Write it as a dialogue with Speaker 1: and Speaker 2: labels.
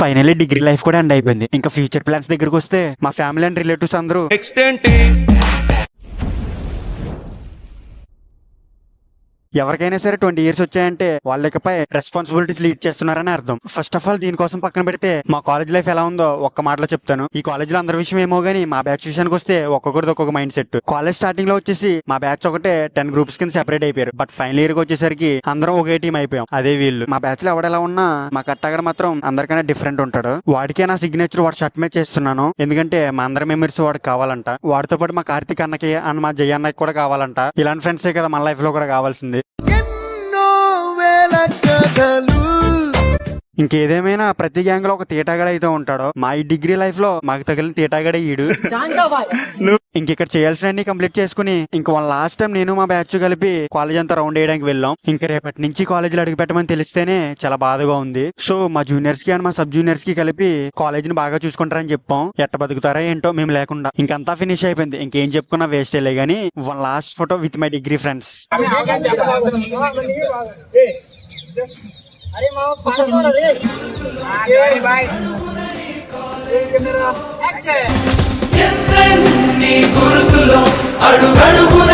Speaker 1: Finally degree life కూడా end అయిపోయింది. ఇంకా ఫ్యూచర్ ప్లాన్స్ దగ్గరకు వస్తే మా ఫ్యామిలీ అండ్ రిలేటివ్స్ అందరూ ఎవరికైనా సరే 20 years వచ్చాయంటే వాళ్ళపై రెస్పాన్సిబిలిటీస్ లీడ్ చేస్తున్నారని అర్థం. ఫస్ట్ ఆఫ్ ఆల్ దీనికోసం పక్కన పెడితే మా కాలేజ్ లైఫ్ ఎలా ఉందో ఒక్క మాటలో చెప్తాను. ఈ కాలేజ్ లో అందరి విషయం ఏమో గానీ మా బ్యాచ్ విషయానికి వస్తే ఒక్కొక్కరిది ఒక్కొక్క మైండ్ సెట్. కాలేజ్ స్టార్టింగ్ లో వచ్చేసి మా బ్యాచ్ ఒకటే 10 groups కింద సెపరేట్ అయిపోయారు. బట్ ఫైనల్ ఇయర్ కి వచ్చేసరికి అందరం ఒకే టీం అయిపోయాం. అదే వీళ్ళు. మా బ్యాచ్ లో ఎవడెలా ఉన్నా మా కట్టగడ మాత్రం అందరికన్నా డిఫరెంట్ ఉంటాడు. వాడికే నా సిగ్నేచర్ వాడు షర్ట్ మీద చేస్తున్నాను, ఎందుకంటే మా అందరి మెమరీస్ వాడికి కావాలంట. వాడితో పాటు మా కార్తీక్ అన్నకి అండ్ మా జయ అన్నకి కూడా కావాలంట. ఇలాంటి ఫ్రెండ్సే కదా మన లైఫ్ లో కూడా కావాల్సింది. ఇంకేదేమైనా ప్రతి గ్యాంగ్ లో ఒక తీటాగడ అయితే ఉంటాడో, మా ఈ డిగ్రీ లైఫ్ లో మాకు తగిలిన తీటాగడ ఈడు. ఇంకిక్కడ చేయాల్సిన కంప్లీట్ చేసుకుని ఇంక వన్ లాస్ట్ టైం నేను మా బ్యాచ్ కలిపి కాలేజ్ అంతా రౌండ్ వేయడానికి వెళ్ళాం. ఇంకా రేపటి నుంచి కాలేజీలో అడుగు పెట్టమని తెలిస్తేనే చాలా బాధగా ఉంది. సో మా జూనియర్స్ కి అండ్ మా సబ్ జూనియర్స్ కి కలిపి కాలేజ్ ని బాగా చూసుకుంటారని చెప్పాం. ఎట్ట బతుకుతారా ఏంటో మేము లేకుండా. ఇంకంతా ఫినిష్ అయిపోయింది. ఇంకేం చెప్పుకున్నా వేస్ట్ అయ్యలే గానీ one last photo with my degree friends.
Speaker 2: अरे मामा पानी तो रे ये भाई एक्शन ఎన్ని గుర్తులో అడుగడుగున